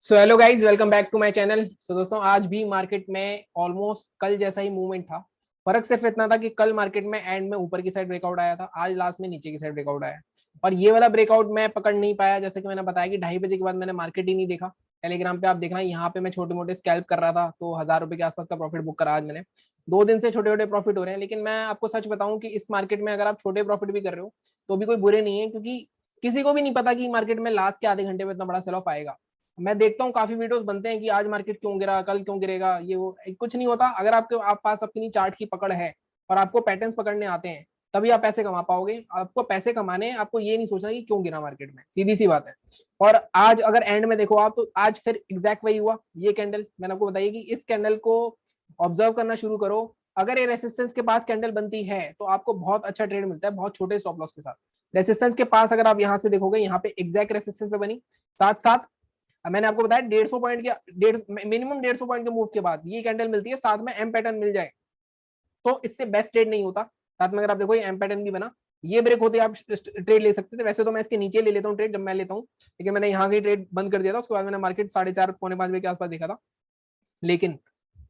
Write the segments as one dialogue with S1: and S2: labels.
S1: So hello guys, welcome back to my channel. So दोस्तों, आज भी मार्केट में ऑलमोस्ट कल जैसा ही मूवमेंट था। फर्क सिर्फ इतना था कि कल मार्केट में एंड में ऊपर की साइड ब्रेकआउट आया था, आज लास्ट में नीचे की साइड ब्रेकआउट आया। और ये वाला ब्रेकआउट मैं पकड़ नहीं पाया, जैसे कि मैंने बताया कि 2:30 बजे के बाद मैंने मार्केट ही नहीं देखा। टेलीग्राम पे आप देखना, यहाँ पे मैं छोटे मोटे स्कैल्प कर रहा था, तो 1000 रुपए के आसपास का प्रॉफिट बुक करा आज मैंने। 2 दिन से छोटे छोटे प्रॉफिट हो रहे हैं, लेकिन मैं आपको सच बताऊं कि इस मार्केट में अगर आप छोटे प्रॉफिट भी कर रहे हो तो भी कोई बुरे नहीं है, क्योंकि किसी को भी नहीं पता कि मार्केट में लास्ट के आधे घंटे में इतना बड़ा सेल ऑफ आएगा। मैं देखता हूँ काफी वीडियोस बनते हैं कि आज मार्केट क्यों गिरा, कल क्यों गिरेगा, ये वो कुछ नहीं होता। अगर आपके आप पास अपनी चार्ट की पकड़ है और आपको पैटर्न्स पकड़ने आते हैं, तभी आप पैसे कमा पाओगे। आपको पैसे कमाने हैं, आपको ये नहीं सोचना कि क्यों गिरा मार्केट में, सीधी सी बात है। और आज अगर एंड में देखो आप, तो आज फिर एग्जैक्ट वही हुआ। ये कैंडल मैंने आपको बताइए कि इस कैंडल को ऑब्जर्व करना शुरू करो। अगर ये रेसिस्टेंस के पास कैंडल बनती है तो आपको बहुत अच्छा ट्रेड मिलता है, बहुत छोटे स्टॉप लॉस के साथ। रेसिस्टेंस के पास अगर आप यहाँ से देखोगे, यहाँ पे एग्जैक्ट रेसिस्टेंस पे बनी, साथ साथ मैंने आपको बताया 150 पॉइंट के मिनिमम 150 पॉइंट के मूव के बाद ये कैंडल मिलती है, साथ में एम पैटर्न मिल जाए तो इससे बेस्ट ट्रेड नहीं होता। साथ में अगर आप देखो ये एम पैटर्न भी बना, ये ब्रेक होते आप ट्रेड ले सकते थे। वैसे तो मैं इसके नीचे ले लेता हूँ ट्रेड जब मैं लेता हूँ, लेकिन मैंने यहाँ की ट्रेड बंद कर दिया था। उसके बाद मैंने मार्केट 4:30 पौने 5 बजे के आसपास देखा था। लेकिन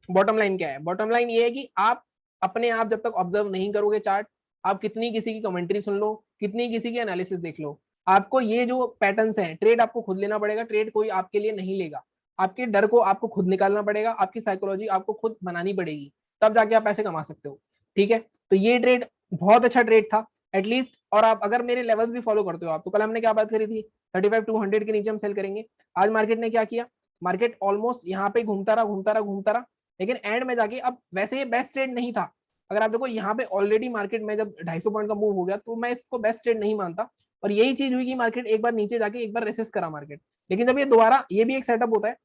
S1: बॉटम लाइन क्या है? बॉटम लाइन ये है कि आप अपने आप जब तक ऑब्जर्व नहीं करोगे चार्ट, आप कितनी किसी की कमेंट्री सुन लो, कितनी किसी की एनालिसिस देख लो, आपको ये जो पैटर्न्स हैं, ट्रेड आपको खुद लेना पड़ेगा। ट्रेड कोई आपके लिए नहीं लेगा। आपके डर को आपको खुद निकालना पड़ेगा, आपकी साइकोलॉजी आपको खुद बनानी पड़ेगी, तब जाके आप पैसे कमा सकते हो। ठीक है, तो ये ट्रेड बहुत अच्छा ट्रेड था एटलीस्ट। और आप अगर मेरे लेवल्स भी फॉलो करते हो आप, तो कल हमने क्या बात करी थी, 35,200 के नीचे हम सेल करेंगे। आज मार्केट ने क्या किया? मार्केट ऑलमोस्ट यहाँ पे घूमता रहा घूमता रहा घूमता रहा, लेकिन एंड में जाके अब वैसे ये बेस्ट ट्रेड नहीं था। अगर आप देखो यहाँ पे ऑलरेडी मार्केट में जब 250 पॉइंट का मूव हो गया, तो मैं इसको बेस्ट ट्रेड नहीं मानता। और यही चीज हुई कि मार्केट एक बार नीचे जाके एक बार रेसिस्ट करा मार्केट। लेकिन जब ये दोबारा, ये भी एक सेटअप होता है,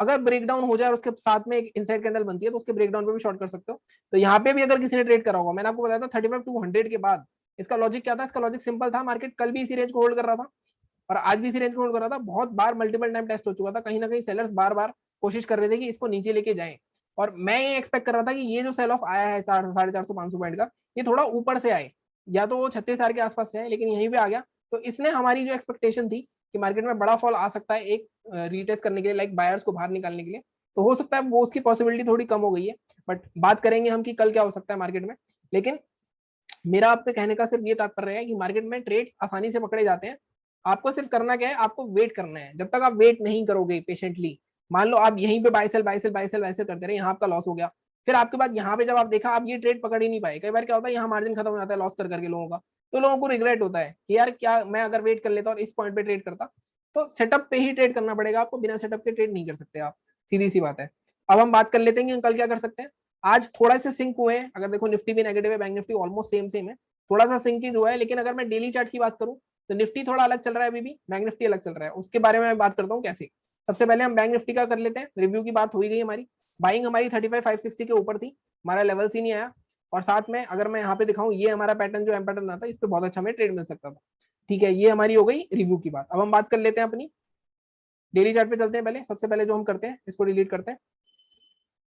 S1: अगर ब्रेकडाउन हो जाए और उसके साथ में एक इनसाइड कैंडल बनती है, तो उसके ब्रेकडाउन पे भी शॉर्ट कर सकते हो। तो यहाँ पे भी अगर किसी ने ट्रेड करा होगा, मैंने आपको बताया था 35,200 के बाद इसका लॉजिक क्या था? इसका लॉजिक सिंपल था, मार्केट कल भी इसी रेंज को होल्ड कर रहा था और आज भी इसी रेंज को होल्ड कर रहा था। बहुत बार मल्टीपल टाइम टेस्ट हो चुका था, कहीं ना कहीं सेलर्स बार बार कोशिश कर रहे थे कि इसको नीचे लेके जाएं। और मैं ये एक्सपेक्ट कर रहा था कि ये जो सेल ऑफ आया है 450-500 पॉइंट का, ये थोड़ा ऊपर से आए, या तो वो 36,000 के आसपास से आए, लेकिन यहीं पे आ गया। तो इसने हमारी जो एक्सपेक्टेशन थी कि मार्केट में बड़ा फॉल आ सकता है एक रीटेस्ट करने के लिए, लाइक बायर्स को बाहर निकालने के लिए, तो हो सकता है वो उसकी पॉसिबिलिटी थोड़ी कम हो गई है। बट बात करेंगे हम कि कल क्या हो सकता है मार्केट में। लेकिन मेरा आपसे कहने का सिर्फ ये तात्पर्य है कि मार्केट में ट्रेड्स आसानी से पकड़े जाते हैं। आपको सिर्फ करना क्या है? आपको वेट करना है। जब तक आप वेट नहीं करोगे पेशेंटली, मान लो आप यहीं पे बाइसेल बाइसेल बाइसेल बाइसेल करते रहे, यहाँ आपका लॉस हो गया, फिर आपके बाद यहाँ पे जब आप देखा आप ये ट्रेड पकड़ ही नहीं पाए, कई बार क्या होता है यहाँ मार्जिन खत्म हो जाता है लॉस कर करके लोगों का, तो लोगों को रिग्रेट होता है कि यार क्या मैं अगर वेट कर लेता और इस पॉइंट पे ट्रेड करता। तो सेटअप पे ही ट्रेड करना पड़ेगा आपको, बिना सेटअप के ट्रेड नहीं कर सकते आप, सीधी सी बात है। अब हम बात कर लेते हैं कि हम कल क्या कर सकते हैं। आज थोड़ा से सिंक हुए हैं, अगर देखो निफ्टी भी नेगेटिव है, bank Nifty almost same same है, थोड़ा सा सिंकिंग हुआ है। लेकिन अगर मैं डेली चार्ट की बात करूं, तो निफ्टी थोड़ा अलग चल रहा है अभी भी, बैंक निफ्टी अलग चल रहा है। उसके बारे में मैं बात करता हूँ कैसे। सबसे पहले हम बैंक निफ्टी का कर लेते हैं, रिव्यू की बात हो ही गई हमारी। बाइंग हमारी 35,560 के ऊपर थी, हमारा लेवल्स ही नहीं आया। और साथ में अगर मैं यहाँ पे दिखाऊं, ये हमारा पैटर्न जो एम पैटर्न आता है, इस पर बहुत अच्छा हमें ट्रेड मिल सकता था। ठीक है, ये हमारी हो गई रिव्यू की बात। अब हम बात कर लेते हैं अपनी डेली चार्ट पे चलते हैं। पहले सबसे पहले जो हम करते हैं, इसको डिलीट करते हैं।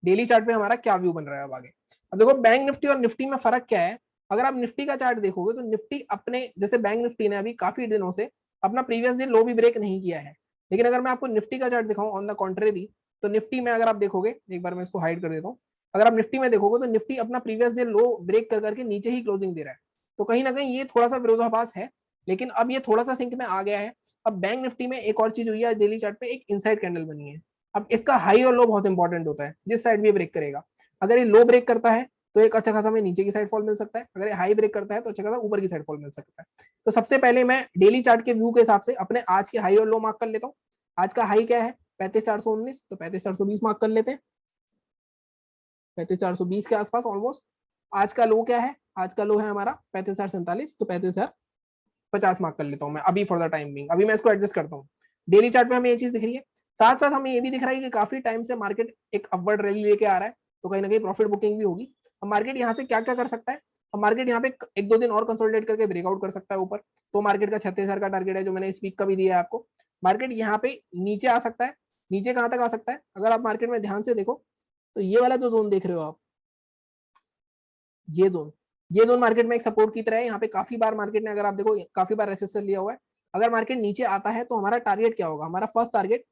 S1: डेली चार्ट पे हमारा क्या व्यू बन रहा है अब आगे। अब देखो बैंक निफ्टी और निफ्टी में फर्क क्या है। अगर आप निफ्टी का चार्ट देखोगे तो निफ्टी अपने, जैसे बैंक निफ्टी ने अभी काफी दिनों से अपना प्रीवियस डे लो भी ब्रेक नहीं किया है। लेकिन अगर मैं आपको निफ्टी का चार्ट दिखाऊं ऑन द कॉन्ट्रेरी, तो निफ्टी में अगर आप देखोगे, एक बार मैं इसको हाइड कर देता हूँ, अगर आप निफ्टी में देखोगे तो निफ्टी अपना प्रीवियस डे लो ब्रेक कर करके नीचे ही क्लोजिंग दे रहा है। तो कहीं ना कहीं ये थोड़ा सा विरोधाभास है, लेकिन अब ये थोड़ा सा सिंक में आ गया है। अब बैंक निफ्टी में एक और चीज हुई है, डेली चार्ट पे एक इनसाइड कैंडल बनी है। अब इसका हाई और लो बहुत इंपॉर्टेंट होता है, जिस साइड भी ब्रेक करेगा। अगर ये लो ब्रेक करता है तो एक अच्छा खासा हमें नीचे की साइड फॉल मिल सकता है, अगर ये हाई ब्रेक करता है तो अच्छा खासा ऊपर की साइड फॉल मिल सकता है। तो सबसे पहले मैं डेली चार्ट के व्यू के हिसाब से अपने आज के हाई और लो मार्क कर लेता हूँ। आज का हाई क्या है? 35,419, तो 35,420 मार्क कर लेते हैं, 35,420 के आसपास ऑलमोस्ट। आज का लो क्या है? आज का लो है हमारा 35,047, तो 35,050 मार्क कर लेता हूँ मैं अभी फॉर द टाइम बिंग। अभी मैं इसको एडजस्ट करता हूँ। डेली चार्ट पे हमें ये चीज दिख रही है। साथ साथ हमें ये भी दिख रहा है कि काफी टाइम से मार्केट एक अपवर्ड रैली लेके आ रहा है, तो कहीं ना कहीं प्रॉफिट बुकिंग भी होगी। अब मार्केट यहाँ से क्या क्या कर सकता है? अब मार्केट यहाँ पे 1-2 दिन और कंसोलिडेट करके ब्रेकआउट कर सकता है ऊपर, तो मार्केट का 36,000 का टारगेट है जो मैंने इस वीक का भी दिया है आपको। मार्केट यहाँ पे नीचे आ सकता है। नीचे कहाँ तक आ सकता है? अगर आप मार्केट में ध्यान से देखो, तो ये वाला जो जोन देख रहे हो आप, ये जोन, ये जोन मार्केट में एक सपोर्ट की तरह है। यहाँ पे काफी बार मार्केट ने, अगर आप देखो, काफी बार रेसिस्टेंस लिया हुआ है। अगर मार्केट नीचे आता है तो हमारा टारगेट क्या होगा? हमारा फर्स्ट टारगेट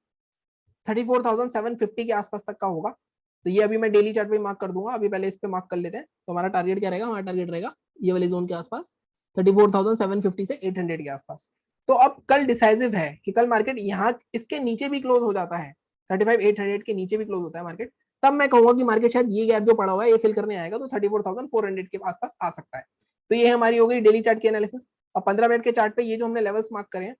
S1: 34,750 के आसपास तक का होगा। तो ये अभी मैं डेली चार्ट पे मार्क कर दूंगा, अभी पहले इस पे मार्क कर लेते हैं। तो हमारा टारगेट क्या रहेगा, हमारा टारगेट रहेगा ये वाले जोन के आसपास 34,750 से 800 के आसपास। तो अब कल डिसाइसिव है कि कल मार्केट यहाँ इसके नीचे भी क्लोज हो जाता है, 35,800 के नीचे भी क्लोज होता है मार्केट, तब मैं कहूंगा कि मार्केट शायद ये गैप जो पड़ा हुआ है ये फिल करने आएगा, तो 34,400 के आसपास आ सकता है। तो ये हमारी हो गई डेली चार्ट की एनालिसिस। अब 15 मिनट के चार्ट पे ये जो हमने लेवल्स मार्क करे हैं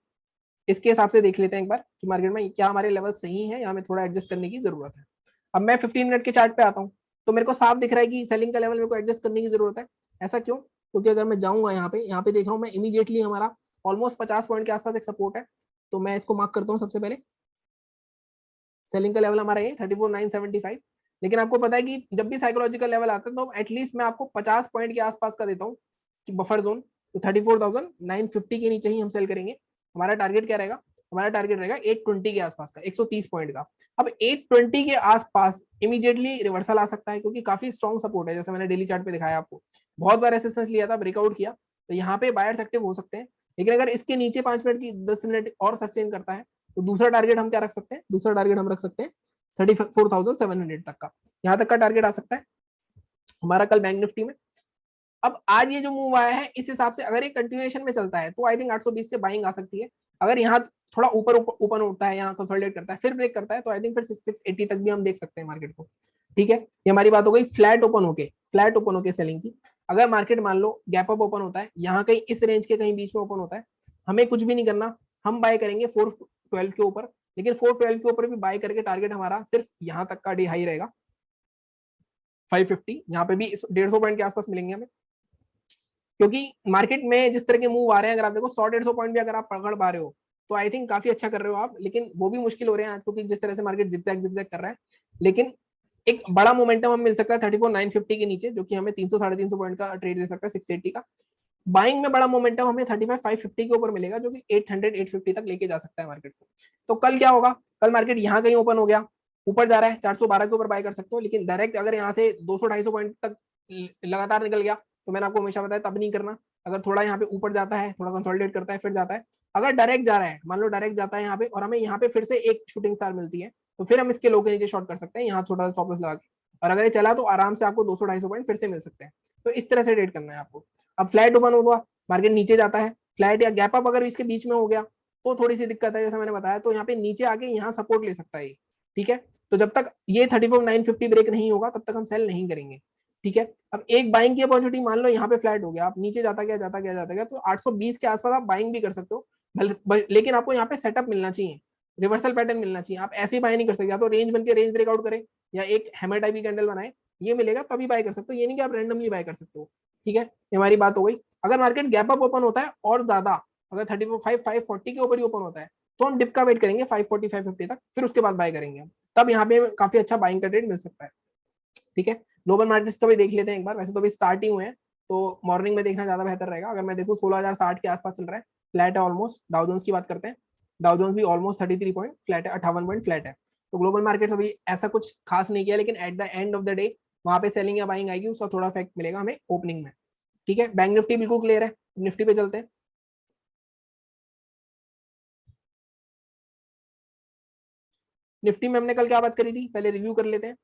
S1: इसके हिसाब से देख लेते हैं एक बार कि मार्केट में क्या हमारे लेवल सही है या हमें थोड़ा एडजस्ट करने की जरूरत है। अब मैं 15 मिनट के चार्ट पे आता हूँ, तो मेरे को साफ दिख रहा है कि सेलिंग का लेवल मेरे को एडजस्ट करने की जरूरत है। ऐसा क्यों? क्योंकि अगर मैं जाऊंगा यहाँ पे देख रहा हूँ मैं इमीडिएटली हमारा ऑलमोस्ट 50 पॉइंट के आसपास एक सपोर्ट है, तो मैं इसको मार्क करता हूँ सबसे पहले। सेलिंग का लेवल हमारा ये 34,975। लेकिन आपको पता है कि जब भी साइकोलॉजिकल लेवल आता है तो एटलीस्ट मैं आपको 50 पॉइंट के आसपास का देता हूँ कि बफर जोन। तो 34,950 के नीचे ही हम सेल करेंगे। हमारा टारगेट क्या रहेगा? हमारा टारगेट रहेगा 820 के आसपास का, 130 पॉइंट का। अब 820 के आसपास इमीडिएटली रिवर्सल आ सकता है क्योंकि काफी स्ट्रॉन्ग सपोर्ट है, जैसे मैंने डेली चार्ट पे दिखाया आपको। बहुत बार रेसिस्टेंस लिया था, ब्रेकआउट किया, तो यहाँ पे बायर्स एक्टिव हो सकते हैं। लेकिन अगर इसके नीचे 5 मिनट की 10 मिनट और सस्टेन करता है तो दूसरा टारगेट हम क्या रख सकते हैं? दूसरा टारगेट हम रख सकते हैं 34,700 तक का, यहाँ तक का टारगेट आ सकता है हमारा कल बैंक निफ्टी में। अब आज ये जो मूव आया है इस हिसाब से अगर ये कंटिन्यूएशन में चलता है तो आई थिंक 820 से बाइंग आ सकती है। अगर यहाँ थोड़ा ऊपर ओपन उठता है, यहाँ कंसोलिडेट करता है, फिर ब्रेक करता है, तो आई थिंक फिर 680 तक भी हम देख सकते हैं मार्केट को। ठीक है, ये हमारी बात हो गई फ्लैट ओपन होके सेलिंग की। अगर मार्केट मान लो गैप अप ओपन होता है, यहाँ कहीं इस रेंज के कहीं बीच में ओपन होता है, हमें कुछ भी नहीं करना, हम बाय करेंगे 412 के ऊपर। लेकिन 412 के ऊपर भी बाय करके टारगेट हमारा सिर्फ यहाँ तक का डी हाई रहेगा 550। यहाँ पे भी 150 पॉइंट के आसपास मिलेंगे हमें, क्योंकि मार्केट में जिस तरह के मूव आ रहे हैं, अगर आप देखो 100-150 पॉइंट भी अगर आप पकड़ पा रहे हो तो आई थिंक काफी अच्छा कर रहे हो आप। लेकिन वो भी मुश्किल हो रहे हैं आज, क्योंकि जिस तरह से मार्केट जिगजैग कर रहा है। लेकिन एक बड़ा मोमेंटम हम मिल सकता है 34,950 के नीचे, जो कि हमें 300-350 पॉइंट का ट्रेड दे सकता है 680 का। बाइंग में बड़ा मोमेंटम हमें 35,550 के ऊपर मिलेगा, जो कि 800-850 तक लेके जा सकता है मार्केट को। तो कल क्या होगा? कल मार्केट यहाँ कहीं ओपन हो गया, ऊपर जा रहा है, 412 के ऊपर बाय कर सकते हो। लेकिन डायरेक्ट अगर यहाँ से 200-250 पॉइंट तक लगातार निकल गया, तो मैंने आपको हमेशा बताया तब नहीं करना। अगर थोड़ा यहाँ पे ऊपर जाता है, थोड़ा कंसोलिडेट करता है, फिर जाता है, अगर डायरेक्ट जा रहा है, मान लो डायरेक्ट जाता है यहाँ पे और हमें यहाँ पे फिर से एक शूटिंग स्टार मिलती है, तो फिर हम इसके लो के नीचे शॉर्ट कर सकते हैं, यहाँ छोटा सा स्टॉप लॉस लगा के। और अगर ये चला तो आराम से आपको 200-250 पॉइंट फिर से मिल सकते हैं। तो इस तरह से ट्रेड करना है आपको। अब फ्लैट ओपन होगा, मार्केट नीचे जाता है, फ्लैट या गैप अप अगर इसके बीच में हो गया तो थोड़ी सी दिक्कत है, जैसा मैंने बताया। तो यहाँ पे नीचे आके यहाँ सपोर्ट ले सकता है। ठीक है, तो जब तक ये 34,950 ब्रेक नहीं होगा तब तक हम सेल नहीं करेंगे। ठीक है, अब एक बाइंग की अपॉर्चुनिटी मान लो यहाँ पे फ्लैट हो गया, आप नीचे जाता गया तो 820 के आसपास आप बाइंग भी कर सकते हो। लेकिन आपको यहाँ पे सेटअप मिलना चाहिए, रिवर्सल पैटर्न मिलना चाहिए। आप ऐसे ही बाय नहीं कर सकते, या तो रेंज बन के रेंज ब्रेकआउट करें या एक हैमर टाइप की कैंडल बनाए, ये मिलेगा तभी बाय कर सकते हो। ये नहीं कि आप रैंडमली बाय कर सकते हो। ठीक है, ये हमारी बात हो गई। अगर मार्केट गैप अप ओपन होता है और ज्यादा, अगर 35,540 के ऊपर ही ओपन होता है, तो हम डिप का वेट करेंगे 540-550 तक, फिर उसके बाद बाय करेंगे हम। तब यहाँ पे काफी अच्छा बाइंग का ट्रेड मिल सकता है। ठीक है, ग्लोबल मार्केट्स का भी देख लेते हैं एक बार। वैसे तो अभी स्टार्ट ही हुए हैं, तो मॉर्निंग में देखना ज्यादा बेहतर रहेगा। अगर मैं देखूँ 16,060 के आसपास चल रहा है, फ्लैट है ऑलमोस्ट। डाउ जोन्स की बात करते हैं, डाउ जोन्स भी ऑलमोस्ट 33 पॉइंट फ्लैट है, 58 पॉइंट फ्लैट है। तो ग्लोबल मार्केट्स अभी ऐसा कुछ खास नहीं किया, लेकिन at the end of the day वहां पे सेलिंग या बाइंग आएगी, उसका थोड़ा इफेक्ट मिलेगा हमें ओपनिंग में। ठीक है, बैंक निफ्टी बिल्कुल क्लियर है। निफ्टी पे चलते हैं। निफ्टी में हमने कल क्या बात करी थी, पहले रिव्यू कर लेते हैं।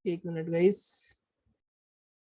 S1: एक मिनट गाइस,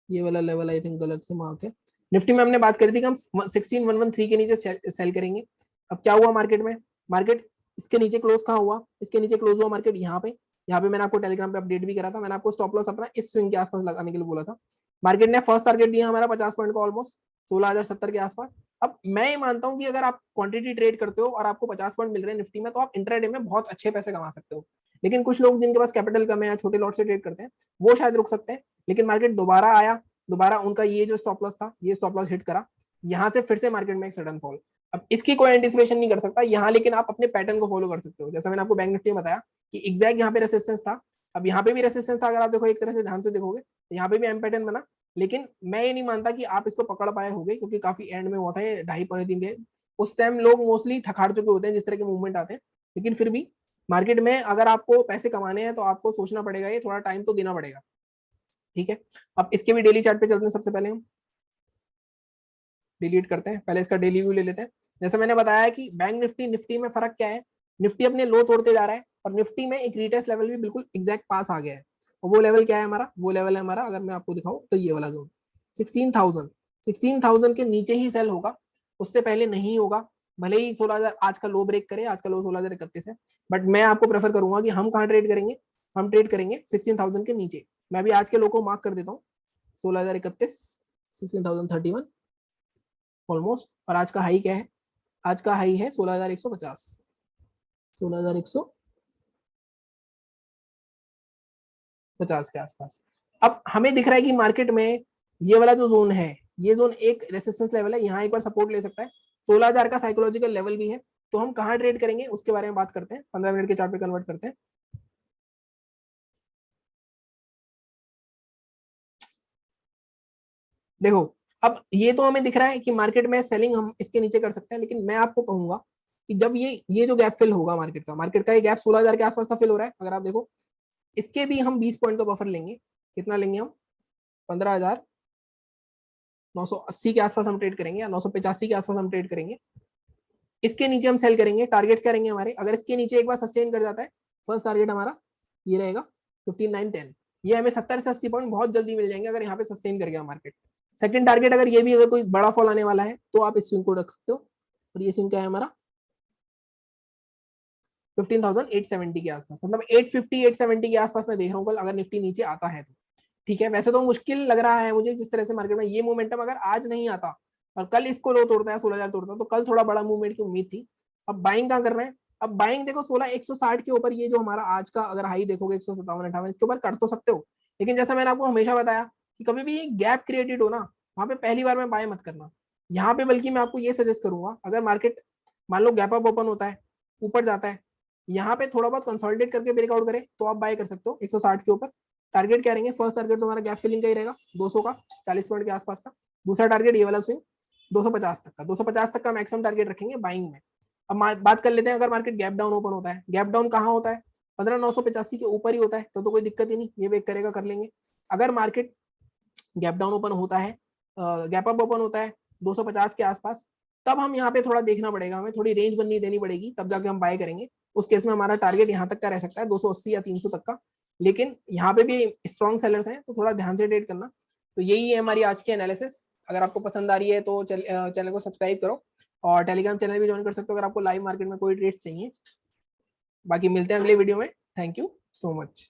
S1: ये वाला लेवल आई थिंक गलत से मार्क है। निफ्टी में हमने बात करी थी कि हम 16,113 के नीचे सेल करेंगे। अब क्या हुआ मार्केट में? मार्केट इसके नीचे क्लोज कहाँ हुआ? इसके नीचे क्लोज हुआ मार्केट यहाँ पे। यहाँ पे मैंने आपको टेलीग्राम पे अपडेट भी करा था, मैंने आपको स्टॉप लॉस अपना इस स्विंग के आसपास लगाने के लिए बोला था। मार्केट ने फर्स्ट टारगेट दिया हमारा 50 पॉइंट का, ऑलमोस्ट 16,070 के आसपास। अब मैं ये मानता हूँ कि अगर आप क्वांटिटी ट्रेड करते हो और आपको 50 पॉइंट मिल रहे हैं निफ्टी में, तो आप इंट्राडे में बहुत अच्छे पैसे कमा सकते हो। लेकिन कुछ लोग जिनके पास कैपिटल कम है या छोटे लॉट से ट्रेड करते हैं, वो शायद रुक सकते हैं। लेकिन मार्केट दोबारा आया, दोबारा उनका ये जो स्टॉप लॉस था, ये स्टॉप लॉस हिट करा, यहाँ से फिर से मार्केट में एक सडन फॉल। अब इसकी कोई एंटिसिपेशन नहीं कर सकता यहाँ, लेकिन आप अपने पैटर्न को फॉलो कर सकते हो। जैसा मैंने आपको बैंक निफ्टी में बताया कि एग्जैक्ट यहाँ पे रेसिस्टेंस था, अब यहाँ पे भी रेसिस्टेंस था। अगर आप देखो एक तरह से ध्यान से देखोगे तो यहाँ पे भी एम पैटर्न बना। लेकिन मैं ये नहीं मानता कि आप इसको पकड़ पाए होगे, क्योंकि काफी एंड में हुआ था ये 2.5-3 दिन। उस टाइम लोग मोस्टली थक हार चुके होते हैं जिस तरह के मूवमेंट आते हैं। लेकिन फिर भी मार्केट में अगर आपको पैसे कमाने हैं तो आपको सोचना पड़ेगा, ये थोड़ा टाइम तो देना पड़ेगा। ठीक है, अब इसके भी डेली चार्ट पे चलते हैं। सबसे पहले हम डिलीट करते हैं, पहले इसका डेली व्यू ले लेते हैं। जैसे मैंने बताया कि बैंक निफ्टी निफ्टी में फर्क क्या है, निफ्टी अपने लो तोड़ते जा रहा है और निफ्टी में एक रीटेस्ट लेवल भी बिल्कुल एग्जैक्ट पास आ गया है। और वो लेवल क्या है हमारा, वो लेवल है हमारा, अगर मैं आपको दिखाऊं तो ये वाला जोन 16,000, 16,000 के नीचे ही सेल होगा, उससे पहले नहीं होगा। भले ही 16,000 आज का लो ब्रेक करे, आज का लो 16,031 है, बट मैं आपको प्रेफर करूंगा कि हम कहाँ ट्रेड करेंगे, हम ट्रेड करेंगे 16,000 के नीचे। मैं भी आज के लो को मार्क कर देता हूँ, 16,031, 16,031 ऑलमोस्ट। और आज का हाई क्या है, आज का हाई है 16,150, 16,150 के आसपास। अब हमें दिख रहा है कि मार्केट में ये वाला जो जोन है, ये जोन एक रेसिस्टेंस लेवल है, यहाँ एक बार सपोर्ट ले सकता है, 16,000 का साइकोलॉजिकल लेवल भी है। तो हम कहाँ ट्रेड करेंगे उसके बारे में बात करते हैं, 15 मिनट के चार्ट पे कन्वर्ट करते हैं। देखो, अब ये तो हमें दिख रहा है कि मार्केट में सेलिंग हम इसके नीचे कर सकते हैं, लेकिन मैं आपको कहूंगा कि जब ये जो गैप फिल होगा मार्केट का ये गैप 16,000 के आसपास का फिल हो रहा है, अगर आप देखो इसके भी हम 20 पॉइंट का बफर लेंगे। कितना लेंगे हम, 15,980 के आसपास हम ट्रेड करेंगे, या 985 के आसपास हम ट्रेड करेंगे। इसके नीचे हम सेल करेंगे, टारगेट्स क्या रहेंगे हमारे, अगर इसके नीचे एक बार सस्टेन कर जाता है, फर्स्ट टारगेट हमारा ये रहेगा 15,910। ये हमें 70 से 80 पॉइंट बहुत जल्दी मिल जाएंगे अगर यहाँ पे सस्टेन कर गया मार्केट। सेकंड टारगेट अगर ये भी अगर कोई बड़ा फॉल आने वाला है तो आप इस स्विंग को रख सकते हो। और ये स्विंग क्या है हमारा 15,870 के आसपास, मतलब 850 870 के आसपास मैं देख रहा हूँ कल, अगर निफ्टी नीचे आता है तो। ठीक है, वैसे तो मुश्किल लग रहा है मुझे जिस तरह से मार्केट में ये मोमेंटम अगर आज नहीं आता और कल इसको लो तोड़ता है, 16,000 तोड़ता है, तो कल थोड़ा बड़ा मूवमेंट की उम्मीद थी। अब बाइंग कहाँ कर रहे हैं, अब बाइंग देखो 16,160 के ऊपर, ये जो हमारा आज का अगर हाई देखोगे 157-58, इसके ऊपर कर तो सकते हो, लेकिन जैसा मैंने आपको हमेशा बताया कि कभी भी गैप क्रिएटेड हो ना, वहां पे पहली बार में बाय मत करना। यहाँ पे बल्कि मैं आपको ये सजेस्ट करूंगा, अगर मार्केट मान लो गैप अप ओपन होता है, ऊपर जाता है, यहाँ पे थोड़ा बहुत कंसोलिडेट करके ब्रेकआउट करे तो आप बाय कर सकते हो 160 के ऊपर। टारगेट क्या रहेंगे, फर्स्ट टारगेट तुम्हारा गैप फिलिंग का ही रहेगा 200 का, 40 पॉइंट के आसपास का। दूसरा टारगेट ये वाला स्विंग 250 तक का, 250 तक का मैक्सिमम टारगेट रखेंगे बाइंग में। अब बात कर लेते हैं, अगर मार्केट गैप डाउन ओपन होता है, गैप डाउन कहाँ होता है, 15,985 के ऊपर ही होता है, तो कोई दिक्कत ही नहीं, ये वेट करेगा, कर लेंगे। अगर मार्केट गैप डाउन ओपन होता है, गैप अप ओपन होता है 250 के आसपास, तब हम यहाँ पे थोड़ा देखना पड़ेगा, हमें थोड़ी रेंज बननी देनी पड़ेगी, तब जाके हम बाय करेंगे। उस केस में हमारा टारगेट यहाँ तक का रह सकता है 280 या 300 तक का, लेकिन यहाँ पे भी स्ट्रॉन्ग सेलर्स हैं तो थोड़ा ध्यान से ट्रेड करना। तो यही है हमारी आज की एनालिसिस। अगर आपको पसंद आ रही है तो चैनल को सब्सक्राइब करो और टेलीग्राम चैनल भी ज्वाइन कर सकते हो अगर आपको लाइव मार्केट में कोई ट्रेड चाहिए। बाकी मिलते हैं अगले वीडियो में, थैंक यू सो मच।